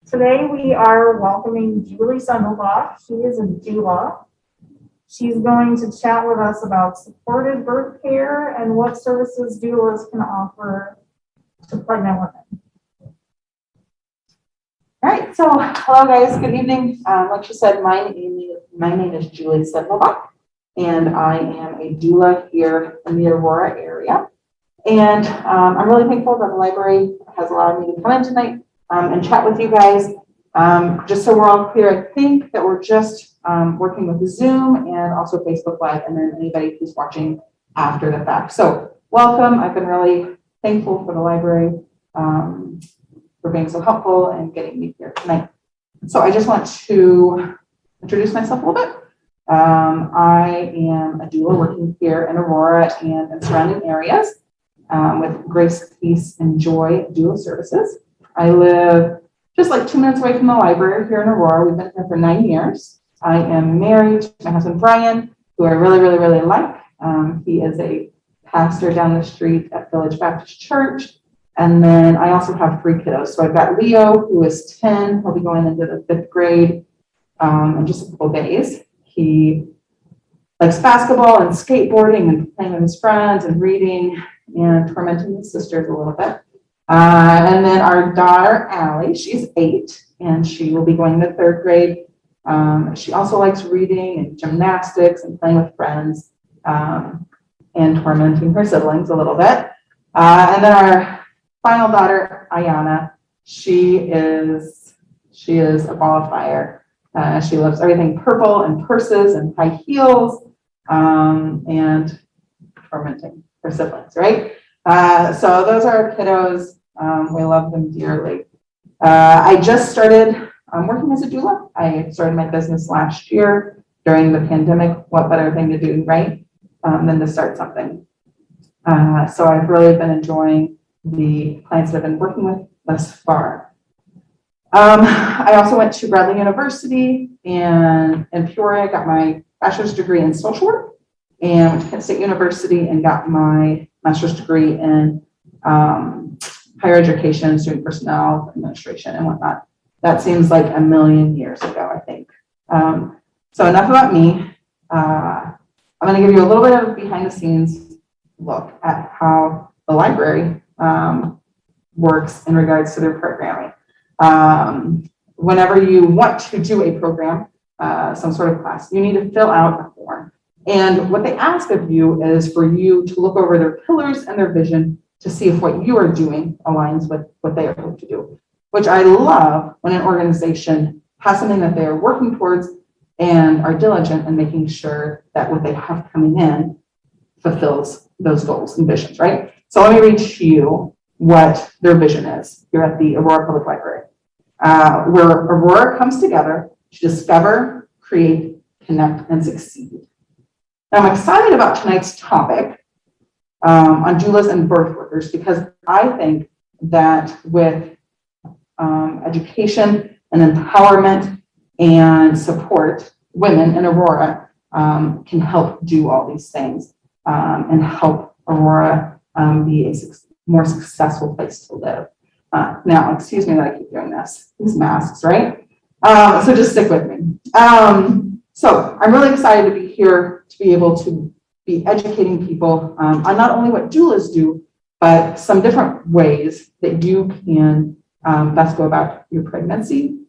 Today we are welcoming Julie Sundelbach. She is a doula. She's going to chat with us about supported birth care and what services doulas can offer to pregnant women. All right, so hello guys, good evening. Like she said, my name is Julie Sundelbach, and I am a doula here in the Aurora area. And I'm really thankful that the library has allowed me to come in tonight and chat with you guys. Just so we're all clear, I think that we're just working with Zoom and also Facebook Live, and then anybody who's watching after the fact. So welcome. I've been really thankful for the library for being so helpful and getting me here tonight. So I just want to introduce myself a little bit. I am a doula working here in Aurora and surrounding areas with Grace, Peace, and Joy Doula Services. I live just like 2 minutes away from the library here in Aurora. We've been here for 9 years. I am married to my husband, Brian, who I really like. He is a pastor down the street at Village Baptist Church. And then I also have 3 kiddos. So I've got Leo, who is 10. He'll be going into the 5th grade in just a couple of days. He likes basketball and skateboarding and playing with his friends and reading and tormenting his sisters a little bit. And then our daughter, Allie, she's 8, and she will be going to 3rd grade. She also likes reading and gymnastics and playing with friends and tormenting her siblings a little bit. And then our final daughter, Ayana, she is a ball of fire. She loves everything purple and purses and high heels and tormenting her siblings, right? So those are our kiddos. We love them dearly. I just started working as a doula. I started my business last year during the pandemic. What better thing to do, right? Than to start something. So I've really been enjoying the clients that I've been working with thus far. I also went to Bradley University in Peoria, got my bachelor's degree in social work, and went to Kent State University and got my master's degree in higher education, student personnel administration, and whatnot. That seems like a million years ago, I think. So enough about me. I'm going to give you a little bit of behind the scenes look at how the library works in regards to their programming. Whenever you want to do a program, some sort of class, you need to fill out a form. And what they ask of you is for you to look over their pillars and their vision to see if what you are doing aligns with what they are going to do, which I love when an organization has something that they are working towards and are diligent in making sure that what they have coming in fulfills those goals and visions, right? So let me read to you what their vision is here at the Aurora Public Library, where Aurora comes together to discover, create, connect, and succeed. Now, I'm excited about tonight's topic on doulas and birth workers, because I think that with education and empowerment and support, women in Aurora can help do all these things and help Aurora be a more successful place to live. Now, excuse me that I keep doing this, these masks, right? So just stick with me. So I'm really excited to be here to be able to be educating people on not only what doulas do, but some different ways that you can best go about your pregnancy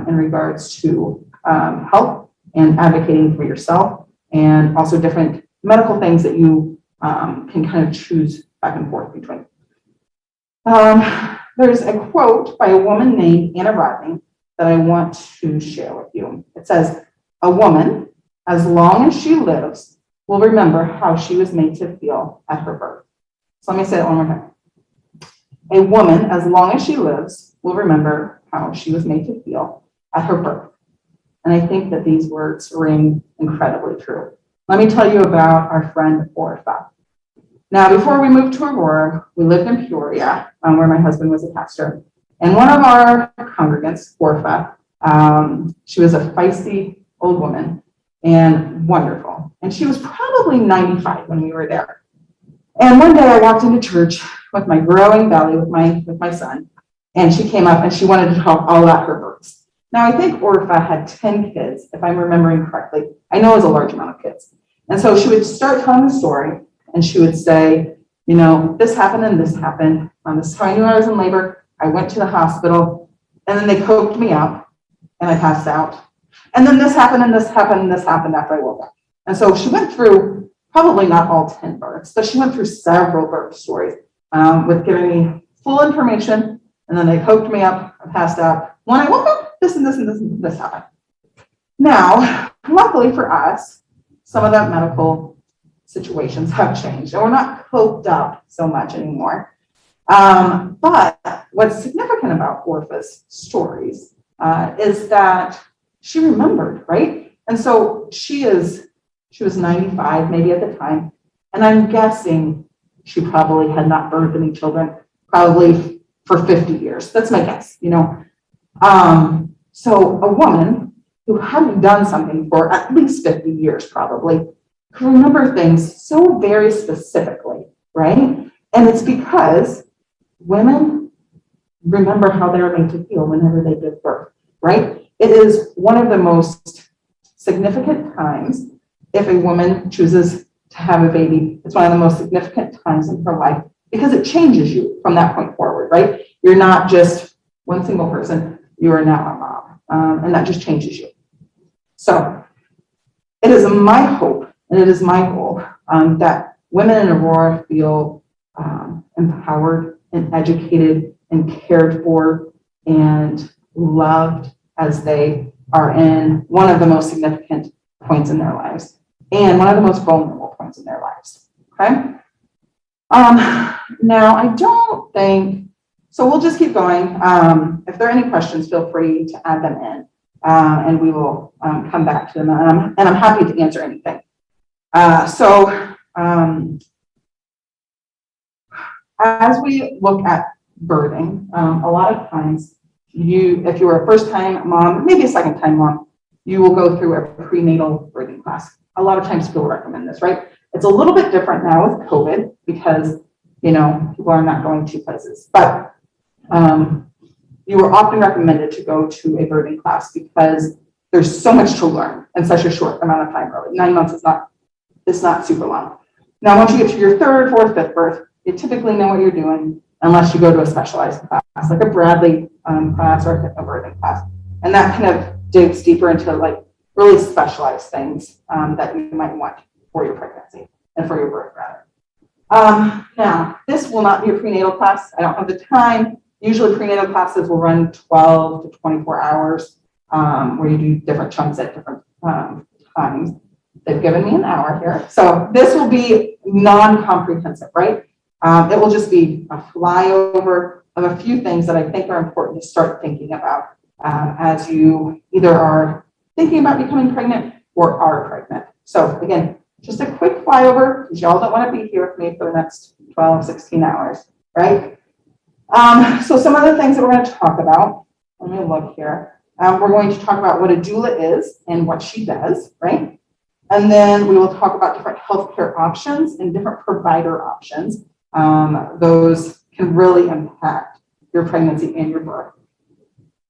in regards to health and advocating for yourself, and also different medical things that you can kind of choose back and forth between. There's a quote by a woman named Anna Rodney that I want to share with you. It says, "A woman, as long as she lives, will remember how she was made to feel at her birth." So let me say that one more time. A woman, as long as she lives, will remember how she was made to feel at her birth. And I think that these words ring incredibly true. Let me tell you about our friend Orpha. Now, before we moved to Aurora, we lived in Peoria, where my husband was a pastor. And one of our congregants, Orpha, she was a feisty old woman and wonderful. and she was probably 95 when we were there. And one day I walked into church with my growing belly with my son, and she came up and she wanted to talk all about her births. Now I think Orpha had 10 kids, if I'm remembering correctly. I know it was a large amount of kids. And so she would start telling the story, and she would say, you know, this happened and this happened. This is how I knew I was in labor. I went to the hospital, and then they poked me up, and I passed out. And then this happened and this happened and this happened after I woke up. And so she went through probably not all 10 births, but she went through several birth stories with giving me full information. And then they poked me up, I passed out. When I woke up, this and this and this and this happened. Now, luckily for us, some of the medical situations have changed, and we're not poked up so much anymore. But what's significant about Orpha's stories is that she remembered, right? And so she was 95 maybe at the time, and I'm guessing she probably had not birthed any children probably for 50 years. That's my guess, you know. So a woman who hadn't done something for at least 50 years probably could remember things so very specifically, right? And it's because women remember how they're made to feel whenever they give birth, right? It is one of the most significant times if a woman chooses to have a baby. It's one of the most significant times in her life because it changes you from that point forward, right? You're not just one single person, you are now a mom, and that just changes you. So it is my hope and it is my goal that women in Aurora feel empowered and educated and cared for and loved as they are in one of the most significant points in their lives and one of the most vulnerable points in their lives, okay? Now, I don't think, so we'll just keep going. If there are any questions, feel free to add them in, and we will come back to them, and I'm happy to answer anything. As we look at birthing, a lot of times, if you're a first-time mom, maybe a second-time mom, you will go through a prenatal birthing class. A lot of times people recommend this, right? It's a little bit different now with COVID because, you know, people are not going to places. But you are often recommended to go to a birthing class because there's so much to learn in such a short amount of time. Really, 9 months is not super long. Now, once you get to your third, fourth, fifth birth, you typically know what you're doing unless you go to a specialized class, like a Bradley class or a birthing class. And that kind of digs deeper into like really specialized things that you might want for your pregnancy and for your birth, rather. Now, this will not be a prenatal class. I don't have the time. Usually prenatal classes will run 12 to 24 hours where you do different chunks at different times. They've given me an hour here. So this will be non-comprehensive, right? It will just be a flyover of a few things that I think are important to start thinking about as you either are thinking about becoming pregnant or are pregnant. So again, just a quick flyover because y'all don't want to be here with me for the next 12, 16 hours, right? So some of the things that we're going to talk about, let me look here. We're going to talk about what a doula is and what she does, right? And then we will talk about different healthcare options and different provider options. Those can really impact your pregnancy and your birth.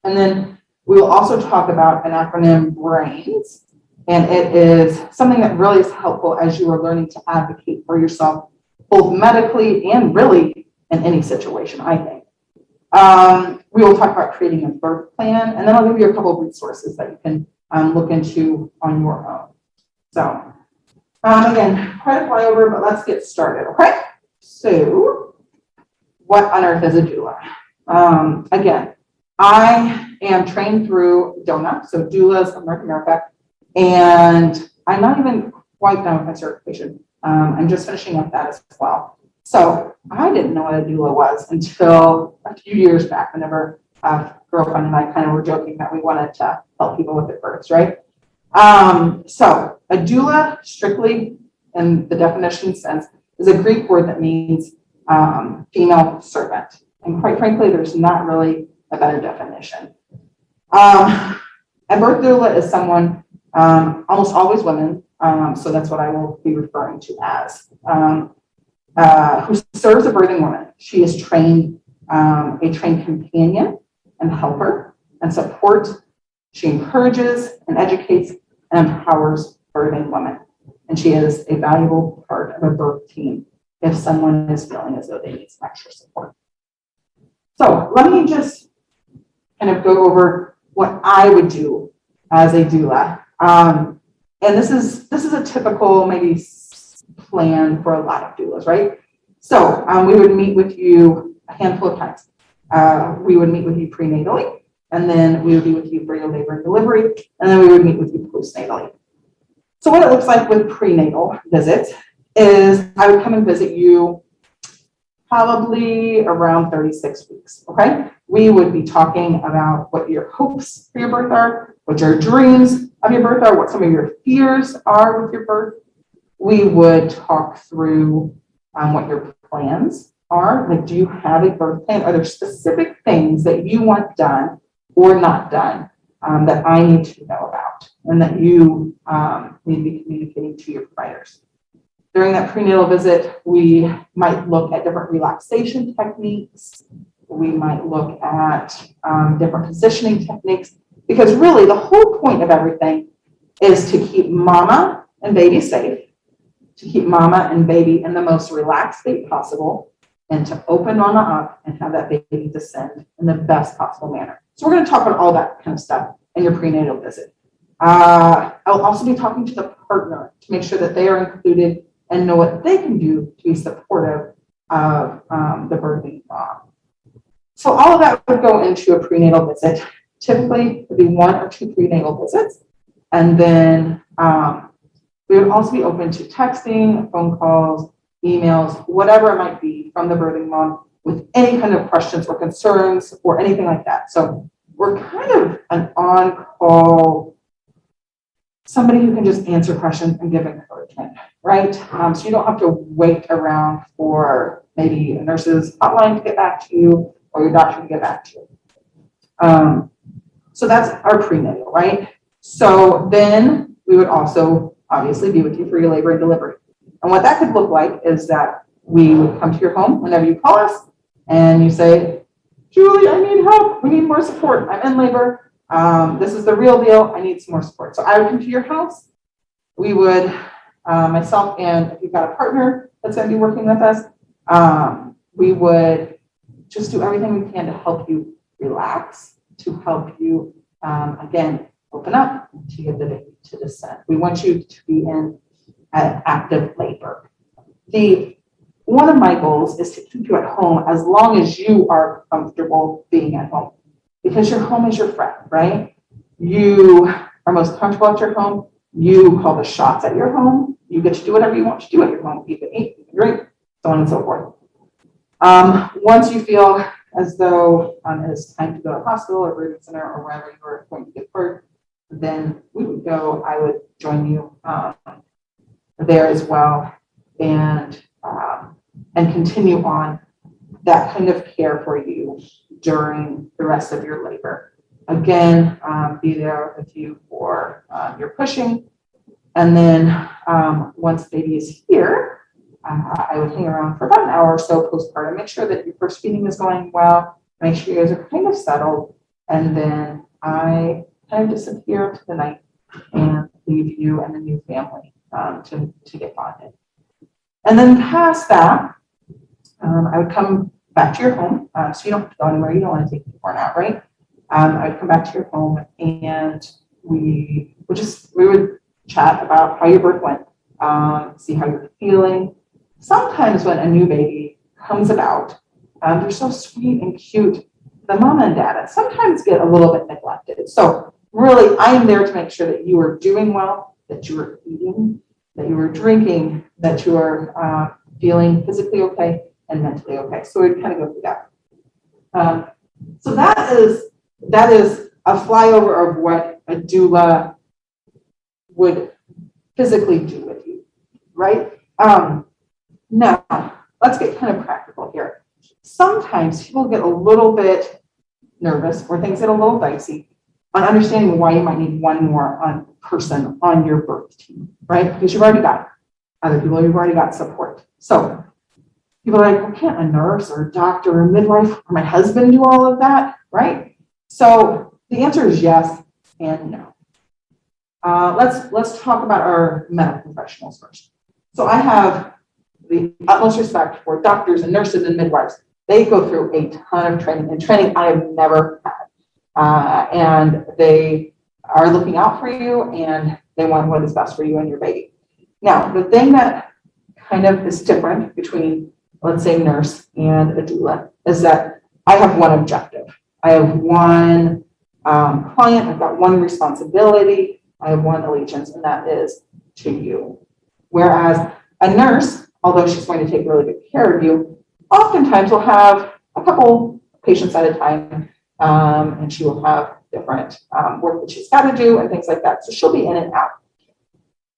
And then we will also talk about an acronym, BRAINS, and it is something that really is helpful as you are learning to advocate for yourself, both medically and really in any situation, I think. We will talk about creating a birth plan, and then I'll give you a couple of resources that you can look into on your own. So again, quite a flyover, but let's get started, okay? So what on earth is a doula? Again, I am trained through DONA, so Doulas of North America, and I'm not even quite done with my certification. I'm just finishing up that as well. So I didn't know what a doula was until a few years back, whenever girlfriend and I kind of were joking that we wanted to help people with their births, right? So a doula, strictly in the definition sense, is a Greek word that means female servant. And quite frankly, there's not really a better definition. A birth doula is someone, almost always women, So that's what I will be referring to as, who serves a birthing woman. She is trained, a trained companion and helper and support. She encourages and educates and empowers birthing women. And she is a valuable part of a birth team if someone is feeling as though they need some extra support. So let me just kind of go over what I would do as a doula. And this is a typical maybe plan for a lot of doulas, right? So we would meet with you a handful of times. We would meet with you prenatally, and then we would be with you for your labor and delivery, and then we would meet with you postnatally. So what it looks like with prenatal visits is I would come and visit you probably around 36 weeks, okay? We would be talking about what your hopes for your birth are, what your dreams of your birth are, what some of your fears are with your birth. We would talk through what your plans are. Like, do you have a birth plan? Are there specific things that you want done or not done that I need to know about and that you need to be communicating to your providers? During that prenatal visit, we might look at different relaxation techniques. We might look at different positioning techniques, because really the whole point of everything is to keep mama and baby safe, to keep mama and baby in the most relaxed state possible, and to open mama up and have that baby descend in the best possible manner. So we're going to talk about all that kind of stuff in your prenatal visit. I'll also be talking to the partner to make sure that they are included and know what they can do to be supportive of the birthing mom. So all of that would go into a prenatal visit. Typically, it would be 1 or 2 prenatal visits. And then we would also be open to texting, phone calls, emails, whatever it might be from the birthing mom with any kind of questions or concerns or anything like that. So we're kind of an on-call, somebody who can just answer questions and give encouragement, right? So you don't have to wait around for maybe a nurse's hotline to get back to you or your doctor to get back to you. So that's our prenatal, right? So then we would also obviously be with you for your labor and delivery. And what that could look like is that we would come to your home whenever you call us and you say, Julie, I need help. We need more support. I'm in labor. This is the real deal. I need some more support. So I would come to your house. We would, myself and if you've got a partner that's going to be working with us, we would just do everything we can to help you relax, to help you, again, open up, to get the baby to descend. We want you to be in an active labor. One of my goals is to keep you at home as long as you are comfortable being at home, because your home is your friend, right? You are most comfortable at your home. You call the shots at your home. You get to do whatever you want to do at your home. You can eat, you can drink, so on and so forth. Once you feel as though it is time to go to the hospital or birthing center or wherever you are going to give birth, then we would go. I would join you there as well, and continue on that kind of care for you during the rest of your labor. Again, be there with you for your pushing, and then once baby is here, I would hang around for about an hour or so postpartum, make sure that your first feeding is going well, make sure you guys are kind of settled, and then I kind of disappear to the night and leave you and the new family to get bonded. And then past that, I would come back to your home, so you don't have to go anywhere. You don't want to take newborn out, right? I would come back to your home, and we would chat about how your birth went, see how you're feeling. Sometimes when a new baby comes about, they're so sweet and cute. The mama and dad sometimes get a little bit neglected. So really, I am there to make sure that you are doing well, that you are eating, that you are drinking, that you are feeling physically okay and mentally okay. So we kind of go through that. So that is a flyover of what a doula would physically do with you, right? Now, let's get kind of practical here. Sometimes people get a little bit nervous or things get a little dicey on understanding why you might need one more person on your birth team, right? Because you've already got other people, you've already got support. So people are like, well, can't a nurse or a doctor or a midwife or my husband do all of that, right? So the answer is yes and no. Let's talk about our medical professionals first. So I have the utmost respect for doctors and nurses and midwives. They go through a ton of training, and training I have never had. And they are looking out for you, and they want what is best for you and your baby. Now, the thing that kind of is different between, let's say, nurse and a doula is that I have one objective. I have one client, I've got one responsibility, I have one allegiance, and that is to you. Whereas a nurse, although she's going to take really good care of you, oftentimes will have a couple patients at a time, and she will have different work that she's got to do and things like that. So she'll be in and out.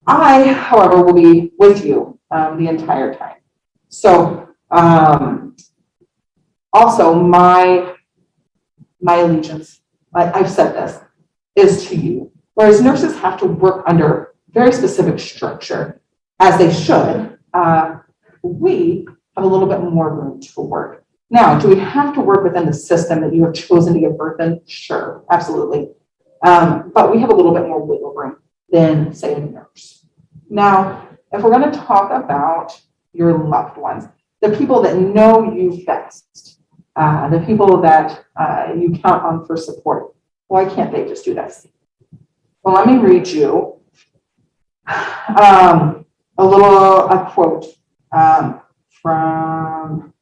I, however, will be with you the entire time. So also my allegiance, I've said this, is to you. Whereas nurses have to work under very specific structure, as they should, we have a little bit more room to work. Now, do we have to work within the system that you have chosen to give birth in? Sure, absolutely. But we have a little bit more wiggle room than, say, a nurse. Now, if we're going to talk about your loved ones, the people that know you best, the people that you count on for support, why can't they just do this? Well, let me read you a quote from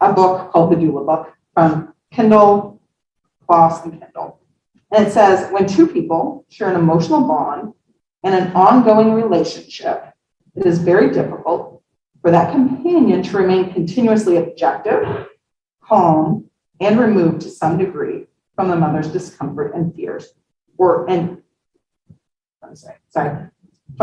a book called the Doula book from Kindle, Kloss, and Kindle. And it says, when two people share an emotional bond and an ongoing relationship, it is very difficult for that companion to remain continuously objective, calm, and removed to some degree from the mother's discomfort and fears, from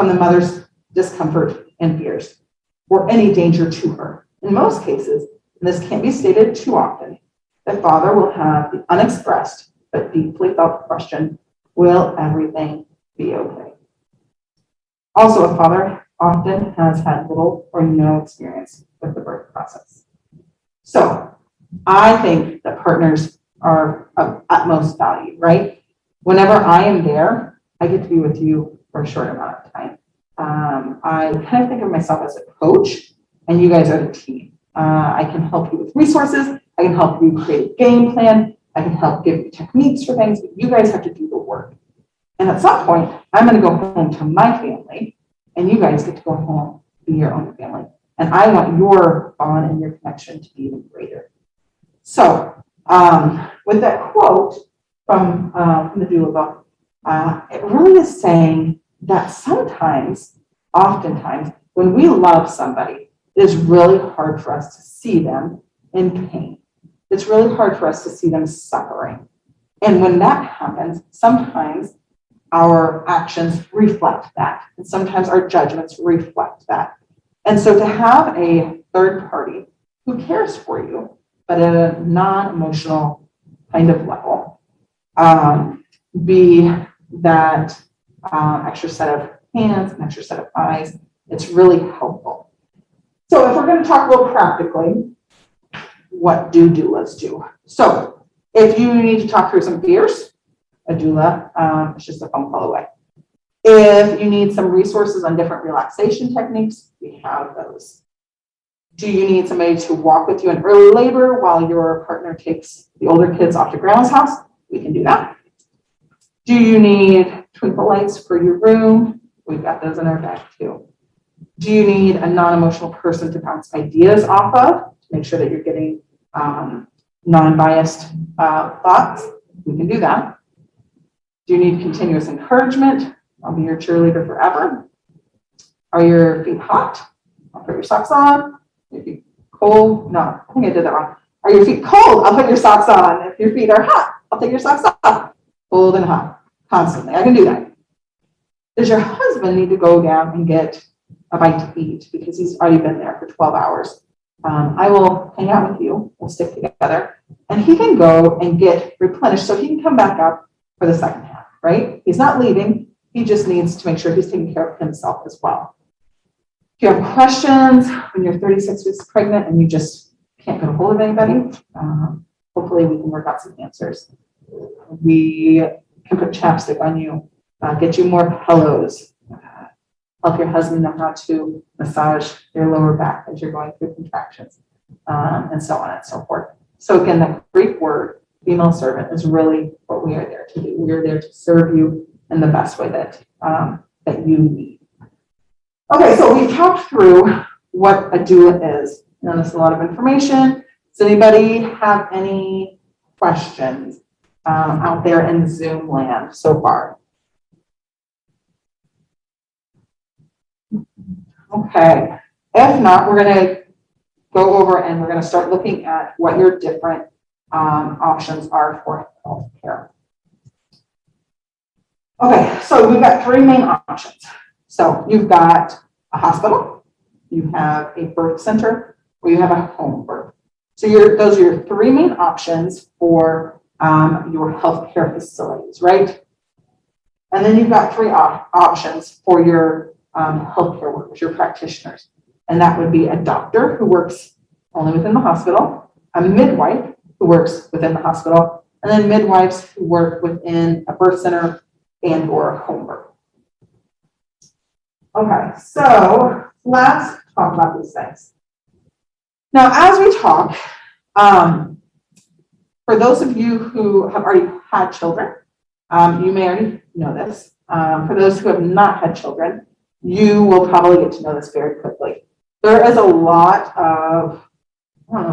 the mother's discomfort and fears, or any danger to her. In most cases, and this can't be stated too often, the father will have the unexpressed but deeply felt question, will everything be okay? Also, a father often has had little or no experience with the birth process. So I think that partners are of utmost value, right? Whenever I am there, I get to be with you for a short amount of time. I kind of think of myself as a coach, and you guys are the team. I can help you with resources. I can help you create a game plan. I can help give you techniques for things, but you guys have to do the work. And at some point, I'm going to go home to my family, and you guys get to go home to your own family. And I want your bond and your connection to be even greater. So with that quote from the Doula book, it really is saying that oftentimes, when we love somebody, it is really hard for us to see them in pain. It's really hard for us to see them suffering. And when that happens, sometimes our actions reflect that. And sometimes our judgments reflect that. And so to have a third party who cares for you, but at a non-emotional kind of level, be that extra set of hands, an extra set of eyes, it's really helpful. So if we're going to talk a little practically, what do doulas do? So if you need to talk through some fears, a doula is just a phone call away. If you need some resources on different relaxation techniques, we have those. Do you need somebody to walk with you in early labor while your partner takes the older kids off to grandma's house? We can do that. Do you need twinkle lights for your room? We've got those in our bag too. Do you need a non-emotional person to bounce ideas off of to make sure that you're getting non-biased thoughts? We can do that. Do you need continuous encouragement? I'll be your cheerleader forever. Are your feet hot? I'll put your socks on. Your feet cold? No, I think I did that wrong. Are your feet cold? I'll put your socks on. If your feet are hot, I'll take your socks off. Cold and hot, constantly. I can do that. Does your husband need to go down and get a bite to eat because he's already been there for 12 hours? I will hang out with you, we'll stick together, and he can go and get replenished so he can come back up for the second half, right? He's not leaving, he just needs to make sure he's taking care of himself as well. If you have questions when you're 36 weeks pregnant and you just can't get a hold of anybody, hopefully we can work out some answers. We can put chapstick on you, get you more pillows, help your husband know how to massage their lower back as you're going through contractions, and so on and so forth. So again, the Greek word, female servant, is really what we are there to do. We are there to serve you in the best way that you need. Okay, so we've talked through what a doula is. Now, that's a lot of information. Does anybody have any questions out there in Zoom land so far? Okay, if not, we're going to go over and we're going to start looking at what your different options are for healthcare. Okay, so we've got three main options. So you've got a hospital, you have a birth center, or you have a home birth. So those are your three main options for your healthcare facilities, right? And then you've got three options for your healthcare workers, your practitioners. And that would be a doctor who works only within the hospital, a midwife who works within the hospital, and then midwives who work within a birth center and or a home birth. Okay, so let's talk about these things. Now, as we talk, for those of you who have already had children, you may already know this. For those who have not had children, you will probably get to know this very quickly. There is a lot of,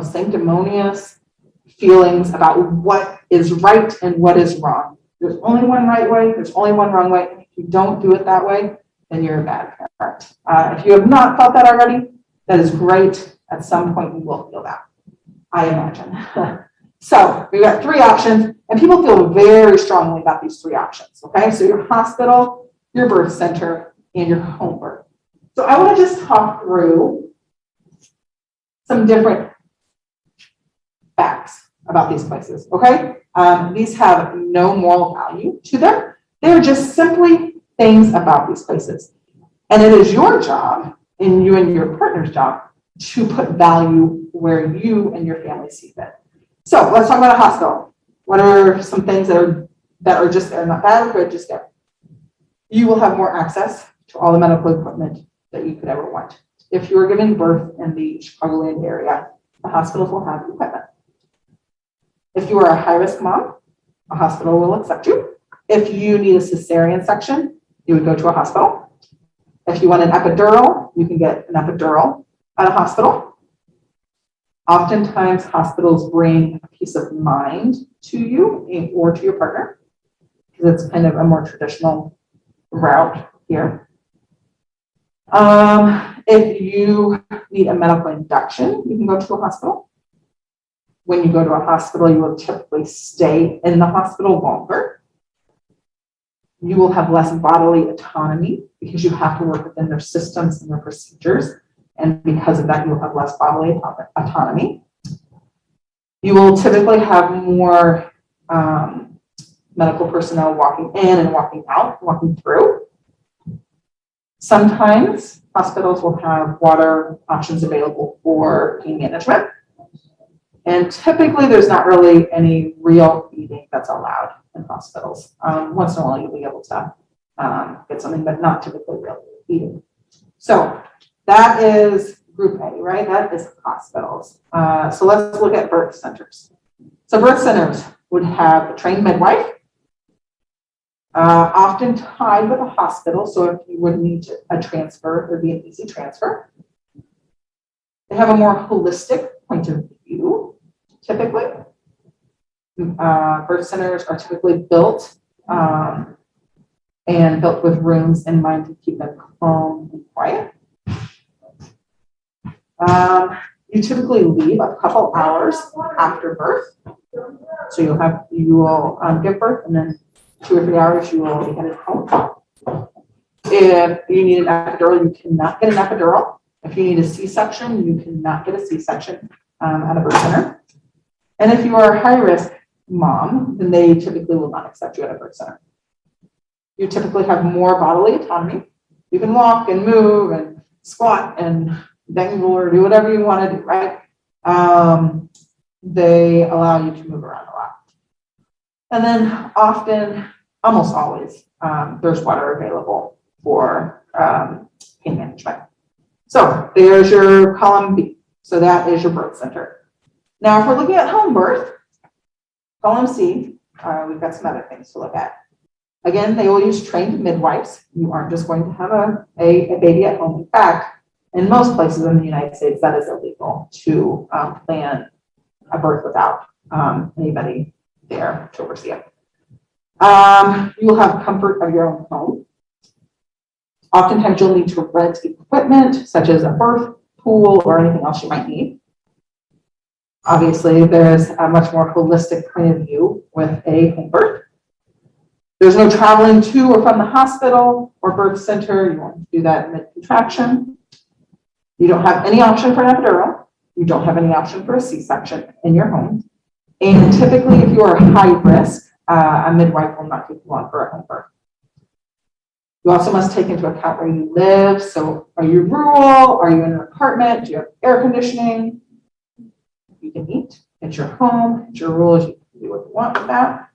sanctimonious feelings about what is right and what is wrong. There's only one right way, there's only one wrong way. If you don't do it that way, then you're a bad parent. If you have not felt that already, that is great. At some point, you will feel that, I imagine. So we've got three options, and people feel very strongly about these three options, okay? So your hospital, your birth center, and your home birth. So I want to just talk through some different facts about these places, okay? These have no moral value to them. They're just simply things about these places. And it is your job, and you and your partner's job, to put value where you and your family see fit. So let's talk about a hospital. What are some things that are just there, not bad, but just there? You will have more access to all the medical equipment that you could ever want. If you're giving birth in the Chicagoland area, the hospitals will have equipment. If you are a high-risk mom, a hospital will accept you. If you need a cesarean section, you would go to a hospital. If you want an epidural, you can get an epidural at a hospital. Oftentimes, hospitals bring a peace of mind to you or to your partner, because it's kind of a more traditional route here. If you need a medical induction, you can go to a hospital. When you go to a hospital, you will typically stay in the hospital longer. You will have less bodily autonomy because you have to work within their systems and their procedures. And because of that, you'll have less bodily autonomy. You will typically have more medical personnel walking in and walking out, walking through. Sometimes hospitals will have water options available for pain management. And typically there's not really any real eating that's allowed in hospitals. Once in a while you'll be able to get something, but not typically real eating. So that is group A, right? That is hospitals. So let's look at birth centers. So birth centers would have a trained midwife, often tied with a hospital. So if you would need a transfer, it would be an easy transfer. They have a more holistic point of view, typically. Birth centers are typically built and built with rooms in mind to keep them calm and quiet. You typically leave a couple hours after birth. So you will give birth, and then 2 or 3 hours you will be headed home. If you need an epidural, you cannot get an epidural If you need a C-section, you cannot get a C-section at a birth center. And if you are a high-risk mom, then they typically will not accept you at a birth center. You typically have more bodily autonomy. You can walk and move and squat and dangle or do whatever you want to do, right? They allow you to move around a lot. And then often, almost always, there's water available for pain management. So there's your column B. So that is your birth center. Now, if we're looking at home birth, column C, we've got some other things to look at. Again, they will use trained midwives. You aren't just going to have a baby at home. In fact, in most places in the United States, that is illegal to plan a birth without anybody there to oversee it. You will have comfort of your own home. Oftentimes, you'll need to rent equipment, such as a birth pool or anything else you might need. Obviously, there's a much more holistic point of view with a home birth. There's no traveling to or from the hospital or birth center. You won't do that mid-contraction. You don't have any option for an epidural. You don't have any option for a C-section in your home. And typically, if you are high risk, a midwife will not take you on for a home birth. You also must take into account where you live. So are you rural? Are you in an apartment? Do you have air conditioning? You can eat. It's your home. It's your rules. You can do what you want with that.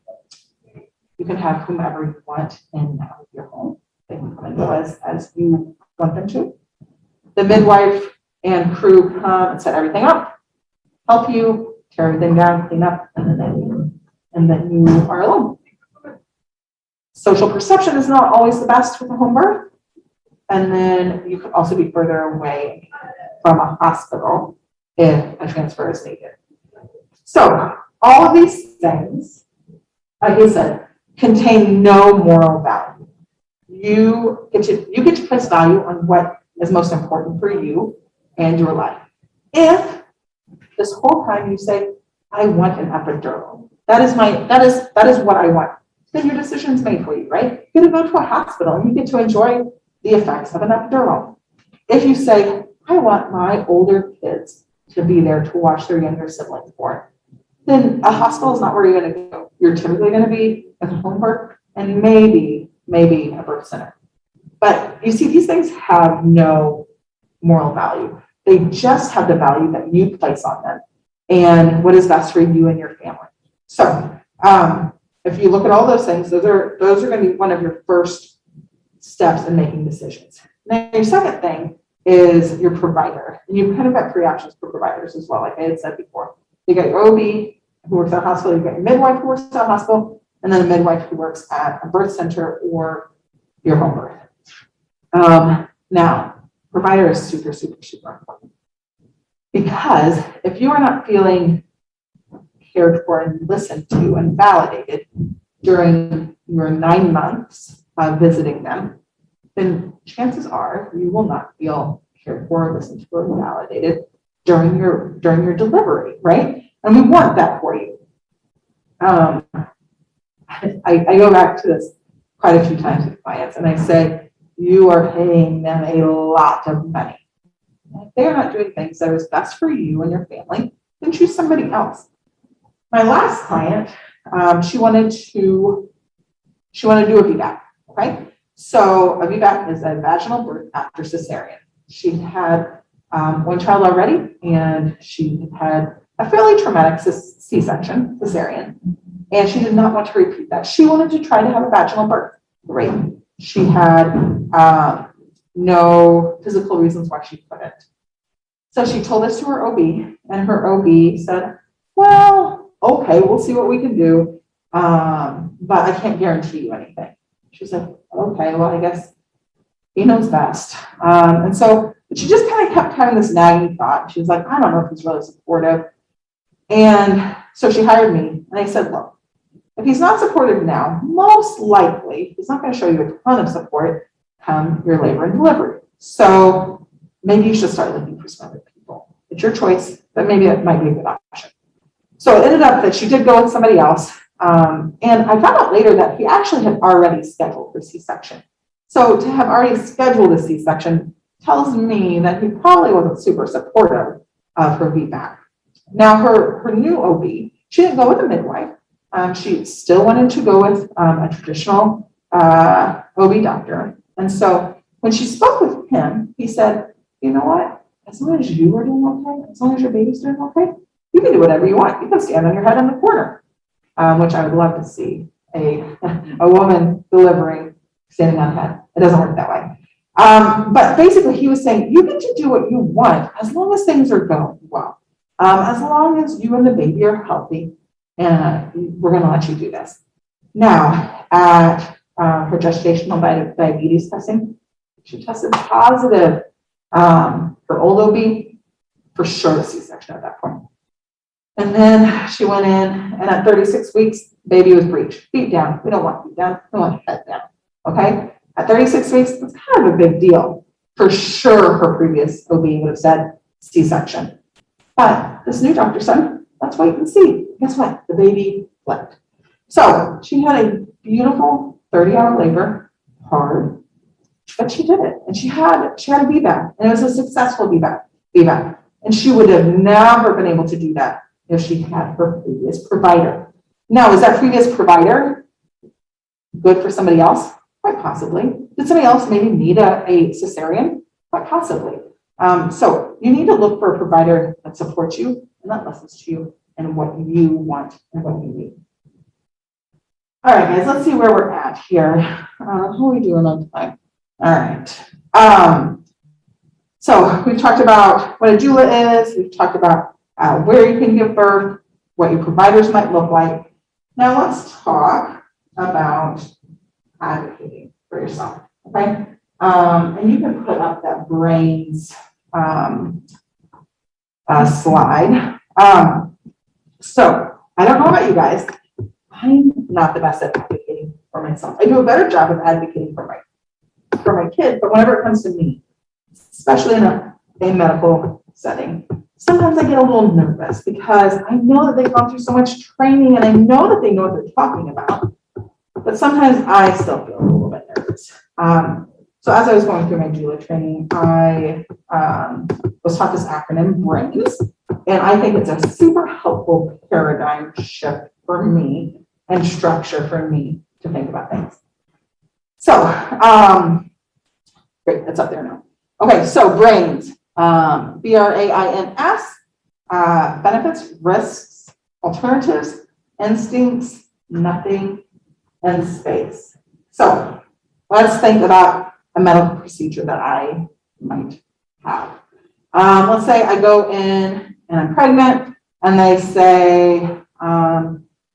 You can have whomever you want in your home. They can come and go as you want them to. The midwife and crew come and set everything up, help you, tear everything down, clean up, and then you are alone. Social perception is not always the best with a home birth. And then you could also be further away from a hospital if a transfer is needed. So all of these things, like I said, contain no moral value. You get to place value on what is most important for you and your life. If this whole time you say, I want an epidural, that is what I want, then your decision is made for you, right? You're gonna go to a hospital and you get to enjoy the effects of an epidural. If you say, I want my older kids to be there to watch their younger siblings born, then a hospital is not where you're gonna go. You're typically gonna be at a home birth and maybe a birth center. But you see, these things have no moral value. They just have the value that you place on them and what is best for you and your family. So if you look at all those things, those are going to be one of your first steps in making decisions. Then your second thing is your provider. And you've kind of got three options for providers as well, like I had said before. You got your OB who works at a hospital, you got your midwife who works at a hospital, and then a midwife who works at a birth center or your home birth. Now, provider is super, super, super important. Because if you are not feeling cared for and listened to and validated during your 9 months of visiting them, then chances are you will not feel cared for, listened to, or validated during your delivery, right? And we want that for you. I go back to this quite a few times with clients, and I say, you are paying them a lot of money. If they are not doing things that is best for you and your family, then choose somebody else. My last client, she wanted to do a VBAC, okay? So a VBAC is a vaginal birth after cesarean. She had one child already, and she had a fairly traumatic C-section, cesarean, and she did not want to repeat that. She wanted to try to have a vaginal birth. Great. She had no physical reasons why she couldn't. So she told this to her OB, and her OB said, well, okay, we'll see what we can do, but I can't guarantee you anything. She was like, okay, well, I guess he knows best. And so she just kind of kept having this nagging thought. She was like, I don't know if he's really supportive. And so she hired me, and I said, look, if he's not supportive now, most likely he's not going to show you a ton of support come your labor and delivery. So maybe you should start looking for some other people. It's your choice, but maybe it might be a good option. So it ended up that she did go with somebody else. And I found out later that he actually had already scheduled for C-section. So to have already scheduled a C-section tells me that he probably wasn't super supportive of her VBAC. Now, her new OB, she didn't go with a midwife. She still wanted to go with a traditional OB doctor. And so when she spoke with him, he said, you know what? As long as you are doing okay, as long as your baby's doing okay, you can do whatever you want. You can stand on your head in the corner, which I would love to see a woman delivering standing on head. It doesn't work that way. But basically he was saying, you get to do what you want as long as things are going well. As long as you and the baby are healthy, and we're going to let you do this. Now, at her gestational diabetes testing, she tested positive. Her old OB, for sure, C-section at that point. And then she went in, and at 36 weeks, baby was breech. Feet down. We don't want feet down. We want head down. Okay? At 36 weeks, that's kind of a big deal. For sure, her previous OB would have said C-section. But this new doctor said, let's wait and see. Guess what? The baby flipped. So she had a beautiful 30-hour labor, hard, but she did it. And she had a VBAC, and it was a successful VBAC. And she would have never been able to do that if she had her previous provider. Now, is that previous provider good for somebody else? Quite possibly. Did somebody else maybe need a cesarean? Quite possibly. So you need to look for a provider that supports you and that listens to you and what you want and what you need. All right, guys, let's see where we're at here. How are we doing on time? All right. So we've talked about what a doula is. We've talked about where you can give birth, what your providers might look like. Now let's talk about advocating for yourself, okay? And you can put up that brains slide. So I don't know about you guys. I'm not the best at advocating for myself. I do a better job of advocating for my kids, but whenever it comes to me, especially in a medical setting, sometimes I get a little nervous because I know that they've gone through so much training and I know that they know what they're talking about, but sometimes I still feel a little bit nervous. So as I was going through my doula training, I was taught this acronym, BRAINS, and I think it's a super helpful paradigm shift for me and structure for me to think about things. So, great, that's up there now. Okay, so BRAINS, BRAINS, benefits, risks, alternatives, instincts, nothing, and space. So let's think about a medical procedure that I might have. Let's say I go in and I'm pregnant and they say,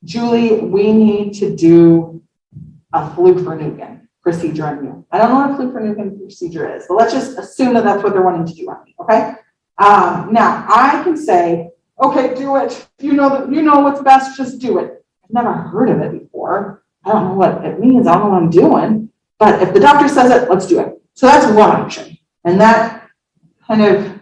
Julie, we need to do a Fluphernugan procedure on you. I don't know what a Fluphernugan procedure is, but let's just assume that that's what they're wanting to do on me, okay? Now I can say, okay, do it. You know what's best, just do it. I've never heard of it before. I don't know what it means. I don't know what I'm doing. But if the doctor says it, let's do it. So that's one option. And that kind of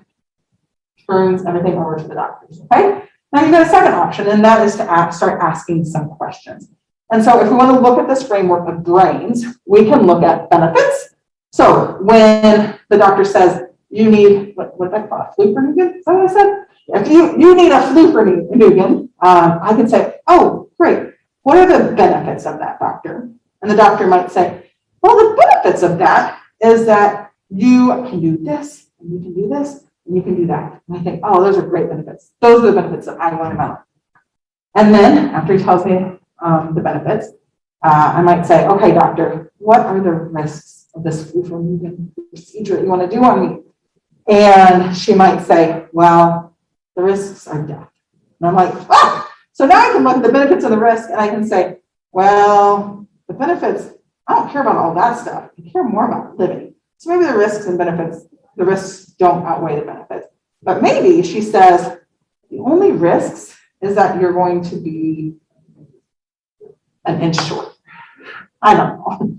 turns everything over to the doctors, okay? Now you've got a second option, and that is to start asking some questions. And so if we want to look at this framework of BRAINS, we can look at benefits. So when the doctor says you need, what did I call it, Fluphernugan? Is that what I said? If you need a Fluphernugan, I can say, oh, great. What are the benefits of that, doctor? And the doctor might say, well, the benefits of that is that you can do this, and you can do this, and you can do that. And I think, oh, those are great benefits. Those are the benefits that I want about. And then after he tells me the benefits, I might say, okay, doctor, what are the risks of this procedure that you want to do on me? And she might say, well, the risks are death. And I'm like, oh! So now I can look at the benefits and the risk, and I can say, well, the benefits, I don't care about all that stuff. I care more about living. So maybe the risks and benefits, the risks don't outweigh the benefits. But maybe she says, the only risks is that you're going to be an inch short. I don't know.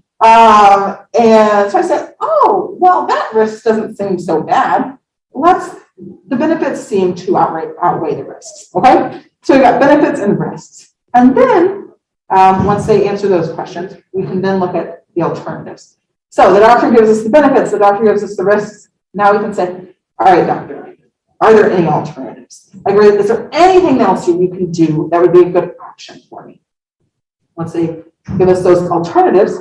And so I said, oh, well, that risk doesn't seem so bad. The benefits seem to outweigh the risks, okay? So we got benefits and risks. And then once they answer those questions, we can then look at the alternatives. So the doctor gives us the benefits, the doctor gives us the risks. Now we can say, all right, doctor, are there any alternatives? Like, is there anything else you can do that would be a good option for me? Once they give us those alternatives,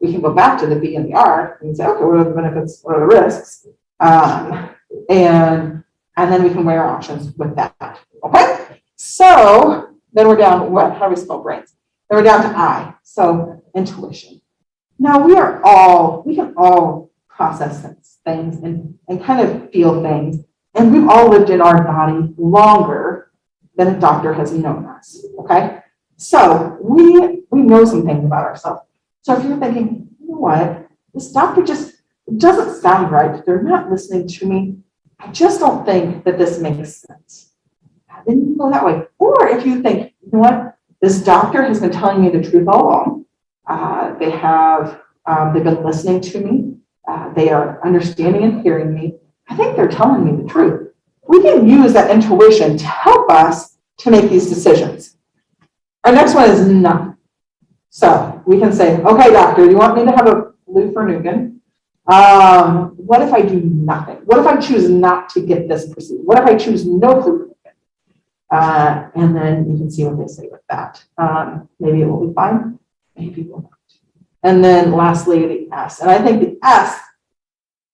we can go back to the B and the R and say, okay, what are the benefits? What are the risks? And then we can weigh our options with that. Okay. So then we're down. How do we spell brains? Then we're down to I. So intuition. Now we can all process things and kind of feel things. And we've all lived in our body longer than a doctor has known us. Okay. So we know some things about ourselves. So if you're thinking, you know what, this doctor just doesn't sound right. They're not listening to me. I just don't think that this makes sense. Then you can go that way. Or if you think, you know what, this doctor has been telling me the truth all along. They've been listening to me. They are understanding and hearing me. I think they're telling me the truth. We can use that intuition to help us to make these decisions. Our next one is none. So we can say, okay, doctor, you want me to have a flu for Nugan? What if I do nothing? What if I choose not to get this procedure? What if I choose no flu for Nugan? And then you can see what they say with that. Maybe it will be fine, maybe it will not. And then lastly, the S. And I think the S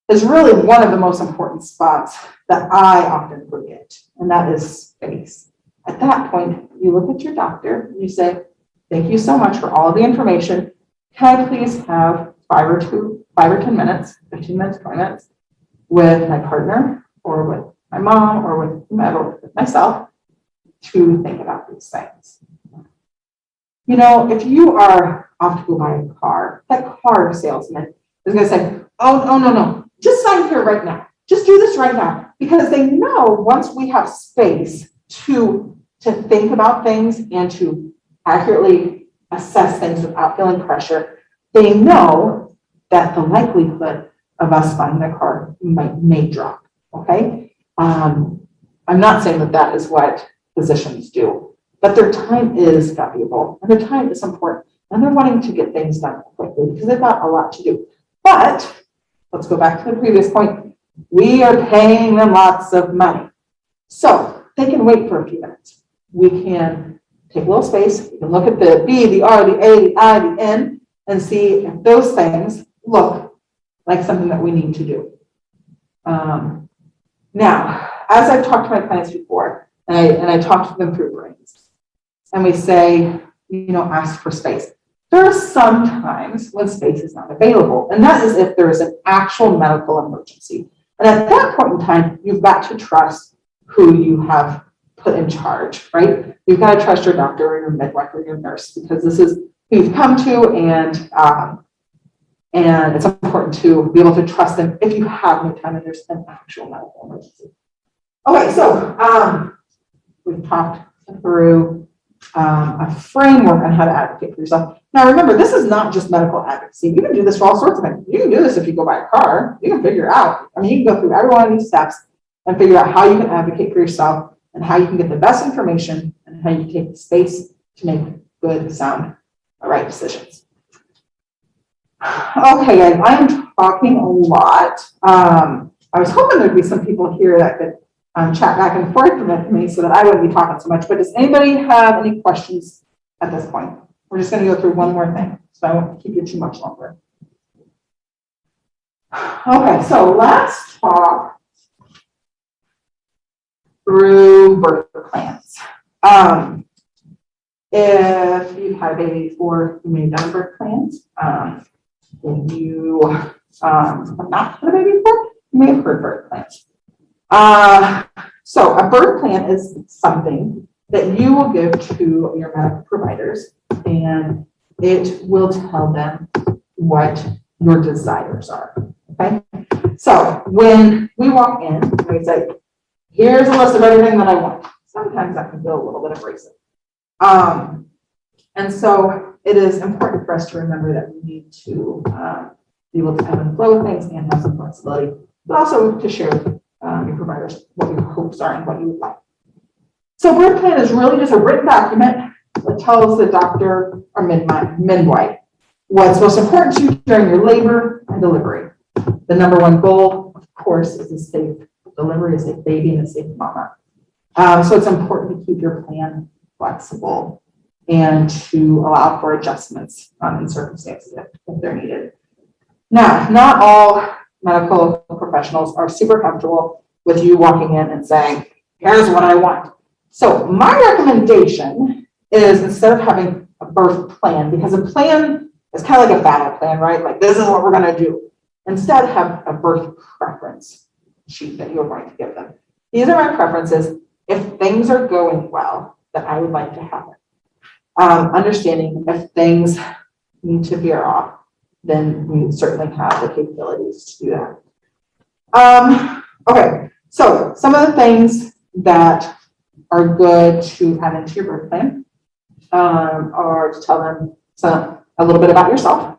is really one of the most important spots that I often forget, and that is space. At that point, you look at your doctor and you say, thank you so much for all of the information. Can I please have 5 or 10 minutes, 15 minutes, 20 minutes with my partner or with my mom or with whomever, with myself to think about these things. You know, if you are off to go buy a car, that car salesman is going to say, oh, no, just sign here right now. Just do this right now. Because they know once we have space to think about things and to accurately assess things without feeling pressure, they know that the likelihood of us buying the car may drop. Okay. I'm not saying that is what physicians do, but their time is valuable and their time is important, and they're wanting to get things done quickly because they've got a lot to do. But let's go back to the previous point. We are paying them lots of money, so they can wait for a few minutes. We can take a little space. We can look at the B, the R, the A, the I, the N, and see if those things look like something that we need to do. Now, as I've talked to my clients before, and I talk to them through brains, and we say, ask for space. There are some times when space is not available, and that is if there is an actual medical emergency. And at that point in time, you've got to trust who you have put in charge, right? You've got to trust your doctor or your midwife or your nurse, because this is who you've come to, and it's important to be able to trust them if you have no time and there's an actual medical emergency. Okay, so we've talked through a framework on how to advocate for yourself. Now remember, this is not just medical advocacy. You can do this for all sorts of things. You can do this if you go buy a car. You can figure out, you can go through every one of these steps and figure out how you can advocate for yourself and how you can get the best information and how you take the space to make good, sound, right decisions. Okay, guys, I'm talking a lot. I was hoping there'd be some people here that could chat back and forth with me so that I wouldn't be talking so much. But does anybody have any questions at this point? We're just going to go through one more thing, so I won't keep you too much longer. Okay, so let's talk through birth plans. If you've had a baby before, you may have done birth plans. If you have not had a baby before, you may have heard birth plans. So a birth plan is something that you will give to your medical providers, and it will tell them what your desires are. Okay. So when we walk in, we say, here's a list of everything that I want. Sometimes that can feel a little bit abrasive. And so it is important for us to remember that we need to be able to ebb and flow with things and have some flexibility, but also to share with your providers what your hopes are and what you would like. So birth plan is really just a written document that tells the doctor or midwife what's most important to you during your labor and delivery. The number one goal, of course, is a safe delivery, a safe baby, and a safe mama. So it's important to keep your plan flexible and to allow for adjustments in circumstances if they're needed. Now, not all medical professionals are super comfortable with you walking in and saying, here's what I want. So my recommendation is, instead of having a birth plan, because a plan is kind of like a battle plan, right? Like, this is what we're going to do. Instead, have a birth preference sheet that you're going to give them. These are my preferences. If things are going well, that I would like to happen. Understanding if things need to veer off, then we certainly have the capabilities to do that. Okay, so some of the things that are good to add into your birth plan are to tell them a little bit about yourself.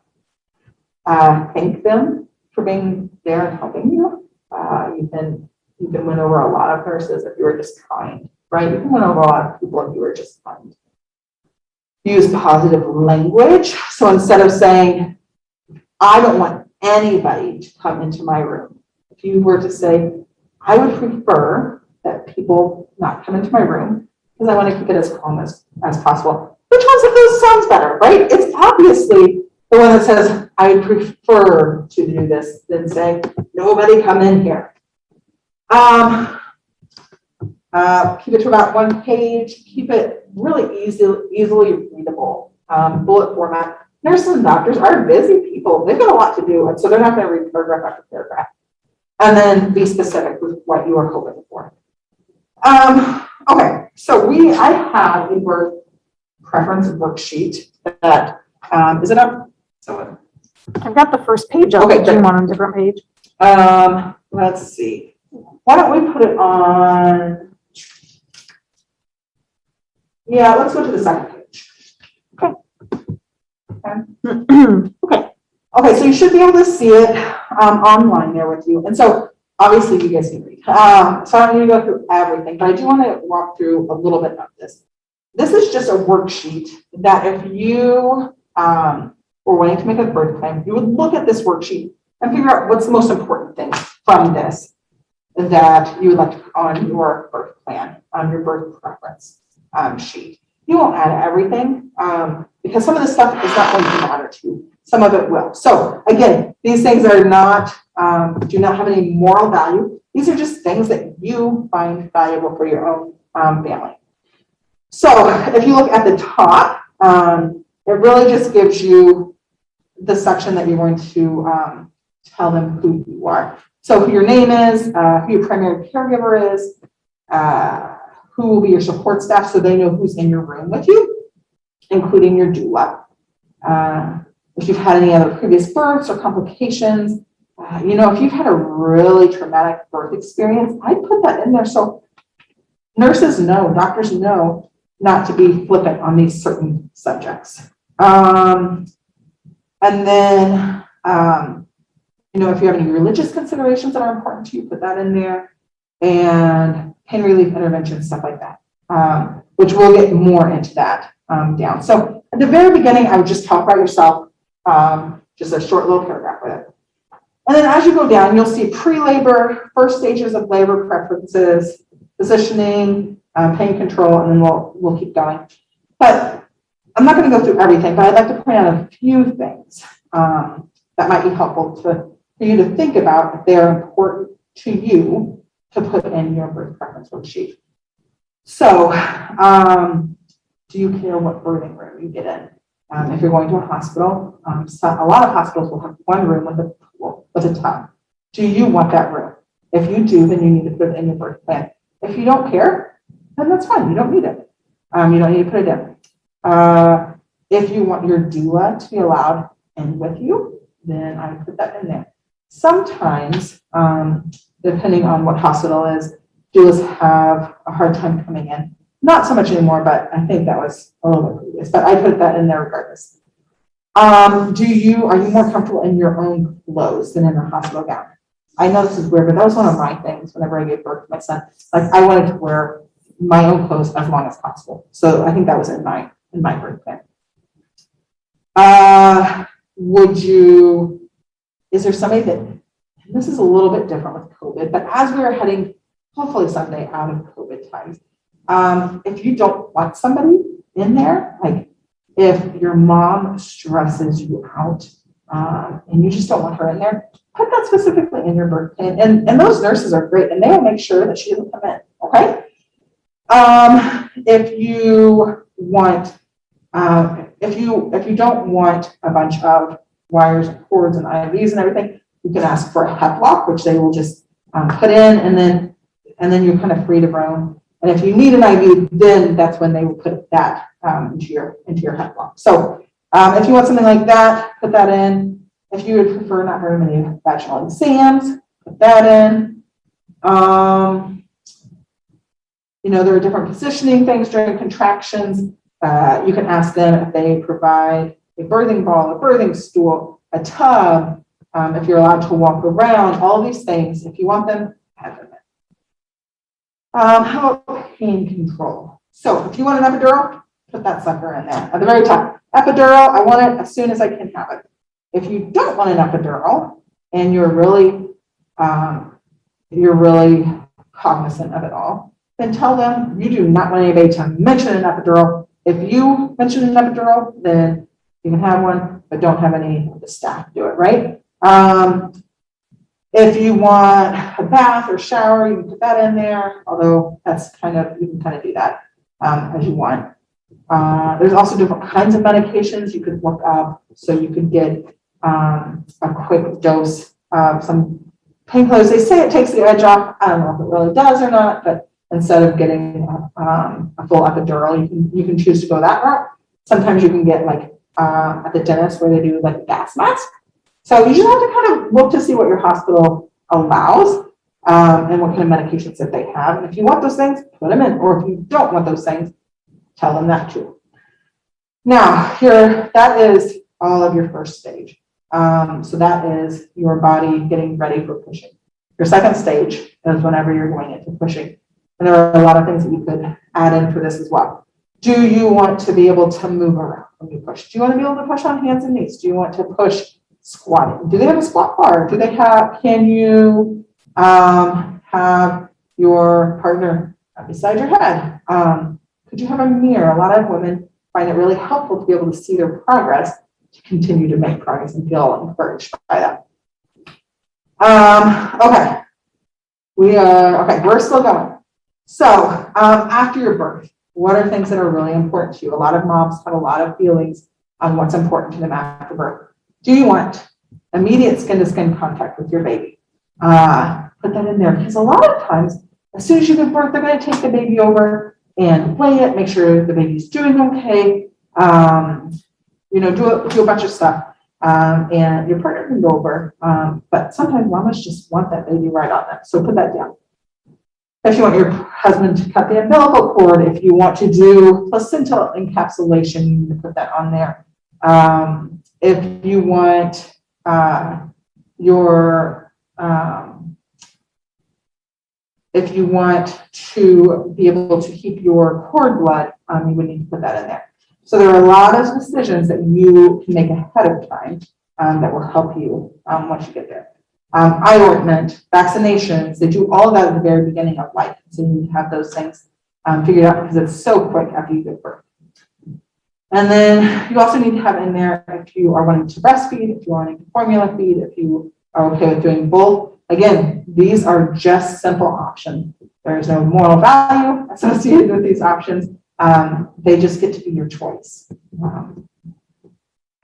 Thank them for being there and helping you. You can win over a lot of nurses if you were just kind, right? You can win over a lot of people if you were just kind. Use positive language. So instead of saying, I don't want anybody to come into my room, if you were to say, I would prefer that people not come into my room because I want to keep it as calm as possible. Which one of those sounds better, right? It's obviously the one that says, I prefer to do this, than say, nobody come in here. Keep it to about 1 page. Keep it really easily readable. Bullet format. Nurses and doctors are busy people. They've got a lot to do, and so they're not going to read paragraph after paragraph. And then be specific with what you are hoping for. Okay, so I have a birth preference worksheet that is it up? So I've got the first page up. Okay, Do you want a different page? Let's see. Why don't we put it on? Yeah, let's go to the second page. Okay. Okay, so you should be able to see it online there with you. And so obviously you guys can read. So I don't need to go through everything, but I do want to walk through a little bit of this. This is just a worksheet that if you were wanting to make a birth plan, you would look at this worksheet and figure out what's the most important thing from this that you would like to put on your birth plan, on your birth preference sheet. You won't add everything because some of this stuff is not going to matter to you. Some of it will. So again, these things are not, do not have any moral value. These are just things that you find valuable for your own family. So if you look at the top, it really just gives you the section that you're going to tell them who you are. So who your name is, who your primary caregiver is, who will be your support staff so they know who's in your room with you, including your doula. If you've had any other previous births or complications, if you've had a really traumatic birth experience, I put that in there so nurses know, doctors know not to be flippant on these certain subjects. And then, if you have any religious considerations that are important to you, put that in there. And pain relief intervention, stuff like that, which we'll get more into that down. So at the very beginning, I would just talk about yourself, just a short little paragraph with it. And then as you go down, you'll see pre-labor, first stages of labor preferences, positioning, pain control, and then we'll keep going. But I'm not going to go through everything, but I'd like to point out a few things that might be helpful for you to think about if they're important to you to put in your birth preference worksheet. So, do you care what birthing room you get in? If you're going to a hospital, a lot of hospitals will have one room with a pool, with a tub. Do you want that room? If you do, then you need to put it in your birth plan. If you don't care, then that's fine. You don't need it. You don't need to put it in. If you want your doula to be allowed in with you, then I put that in there. Sometimes, depending on what hospital it is, doulas have a hard time coming in. Not so much anymore, but I think that was a little bit previous, but I put that in there regardless. Are you more comfortable in your own clothes than in a hospital gown? I know this is weird, but that was one of my things whenever I gave birth to my son. Like, I wanted to wear my own clothes as long as possible. So I think that was in my birth plan. Is there somebody that This is a little bit different with COVID, but as we are heading, hopefully someday, out of COVID times, if you don't want somebody in there, like if your mom stresses you out and you just don't want her in there, put that specifically in your birth plan. And those nurses are great, and they will make sure that she doesn't come in, okay? If you want, if you don't want a bunch of wires and cords and IVs and everything, you can ask for a HEP lock, which they will just put in, and then you're kind of free to roam. And if you need an IV, then that's when they will put that into your HEP lock. So if you want something like that, put that in. If you would prefer not very many vaginal exams, put that in. You know, there are different positioning things during contractions. You can ask them if they provide a birthing ball, a birthing stool, a tub, if you're allowed to walk around, all these things. If you want them, have them in. How about pain control? So if you want an epidural, put that sucker in there at the very top. Epidural, I want it as soon as I can have it. If you don't want an epidural and you're really cognizant of it all, then tell them you do not want anybody to mention an epidural. If you mention an epidural, then you can have one, but don't have any of the staff do it, right? If you want a bath or shower, you can put that in there, although that's you can kind of do that as you want. There's also different kinds of medications you could look up, so you could get a quick dose of some painkillers. They say it takes the edge off. I don't know if it really does or not, but instead of getting a full epidural, you can choose to go that route. Sometimes you can get like at the dentist where they do like a gas mask. So you just have to kind of look to see what your hospital allows and what kind of medications that they have. And if you want those things, put them in. Or if you don't want those things, tell them that too. Now, that is all of your first stage. So that is your body getting ready for pushing. Your second stage is whenever you're going into pushing. And there are a lot of things that you could add in for this as well. Do you want to be able to move around when you push? Do you want to be able to push on hands and knees? Do you want to push squatting? Do they have a squat bar? Can you have your partner beside your head? Could you have a mirror? A lot of women find it really helpful to be able to see their progress, to continue to make progress and feel encouraged by that. Okay. We're still going. So after your birth, what are things that are really important to you? A lot of moms have a lot of feelings on what's important to them after birth. Do you want immediate skin-to-skin contact with your baby? Put that in there, because a lot of times, as soon as you give birth, they're going to take the baby over and weigh it, make sure the baby's doing okay, do a bunch of stuff. And your partner can go over, but sometimes mamas just want that baby right on them. So put that down. If you want your husband to cut the umbilical cord, if you want to do placental encapsulation, you can put that on there. If you want if you want to be able to keep your cord blood, you would need to put that in there. So there are a lot of decisions that you can make ahead of time that will help you once you get there. Eye ointment, vaccinations, they do all of that at the very beginning of life. So you need to have those things figured out, because it's so quick after you give birth. And then you also need to have in there, if you are wanting to breastfeed, if you're wanting to formula feed, if you are okay with doing both. Again, these are just simple options. There's no moral value associated with these options. They just get to be your choice.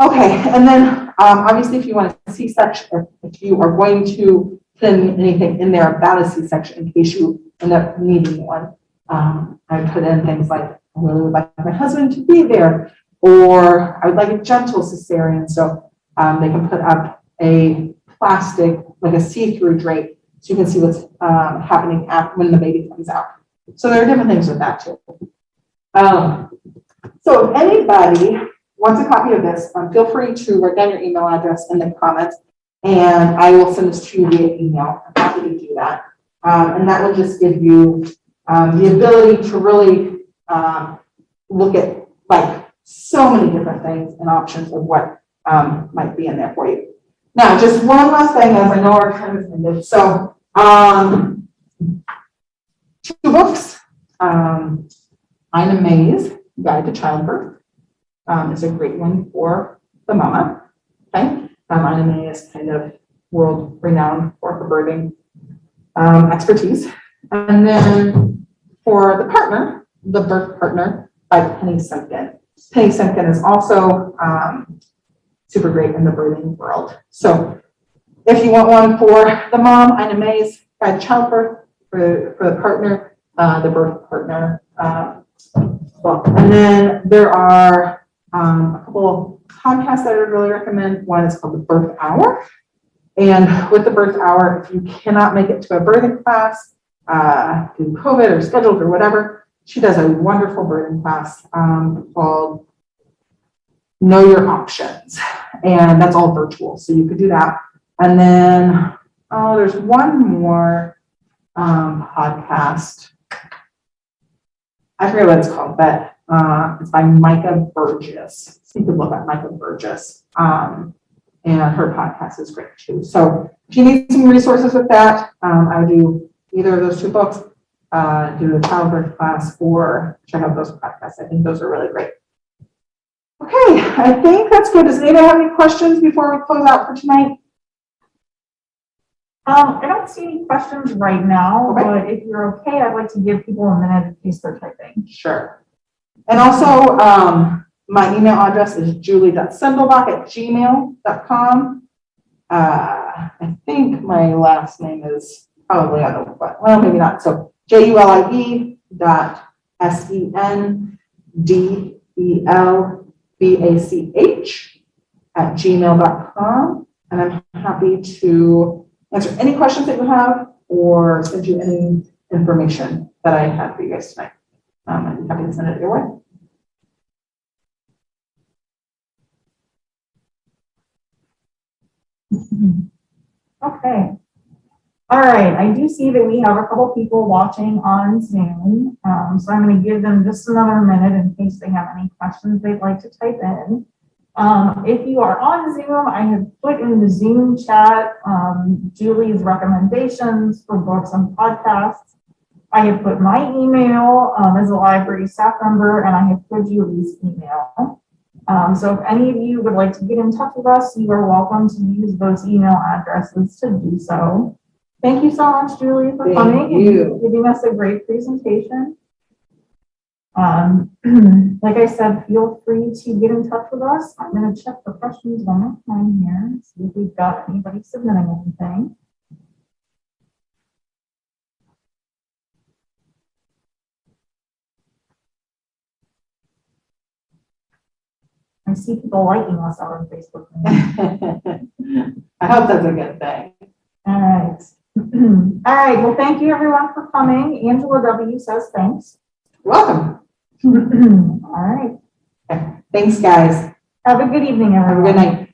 Okay, and then obviously if you want a C-section, or if you are going to put anything in there about a C-section in case you end up needing one, I put in things like, I really would like my husband to be there, or I would like a gentle cesarean. So they can put up a plastic, like a see-through drape, so you can see what's happening when the baby comes out. So there are different things with that too. So if anybody wants a copy of this, feel free to write down your email address in the comments, and I will send this to you via email. I'm happy to do that. And that will just give you the ability to really look at like so many different things and options of what might be in there for you. Now, just one last thing, as I know our time is ended. So, 2 books. Ina May's Guide to Childbirth is a great one for the mama. Okay, Ina May is kind of world renowned for her birthing expertise. And then for the partner, The Birth Partner by Penny Simpkin. Penny Simpkin is also super great in the birthing world. So if you want one for the mom, Ina May's Guide to Childbirth, for the partner, The Birth Partner book. And then there are a couple podcasts that I would really recommend. One is called The Birth Hour. And with The Birth Hour, if you cannot make it to a birthing class, through COVID or scheduled or whatever, she does a wonderful birthing class called Know Your Options. And that's all virtual, so you could do that. And then, there's one more podcast. I forget what it's called, but it's by Micah Burgess. So you could look at Micah Burgess. And her podcast is great too. So if you need some resources with that, I would do either of those 2 books, do the childbirth class, or check out those podcasts. I think those are really great. Okay, I think that's good. Does anybody have any questions before we close out for tonight? I don't see any questions right now, Okay. but if you're okay, I'd like to give people a minute in case they're typing. Sure. And also, my email address is julie.sendelbach@gmail.com. I think my last name is probably on the, well, maybe not. So julie.sendelbach@gmail.com. And I'm happy to answer any questions that you have or send you any information that I had for you guys tonight. I'm happy to send it your way. Okay. All right. I do see that we have a couple people watching on Zoom. So I'm going to give them just another minute in case they have any questions they'd like to type in. If you are on Zoom, I have put in the Zoom chat Julie's recommendations for books and podcasts. I have put my email as a library staff member, and I have put Julie's email. So if any of you would like to get in touch with us, you are welcome to use those email addresses to do so. Thank you so much, Julie, for coming and giving us a great presentation. Like I said, feel free to get in touch with us. I'm going to check the questions one more time here, see if we've got anybody submitting anything. I see people liking us on Facebook. I hope that's a good thing. All right. All right. Well, thank you everyone for coming. Angela W. says thanks. You're welcome. All right. Okay. Thanks, guys. Have a good evening, everyone. Have a good night.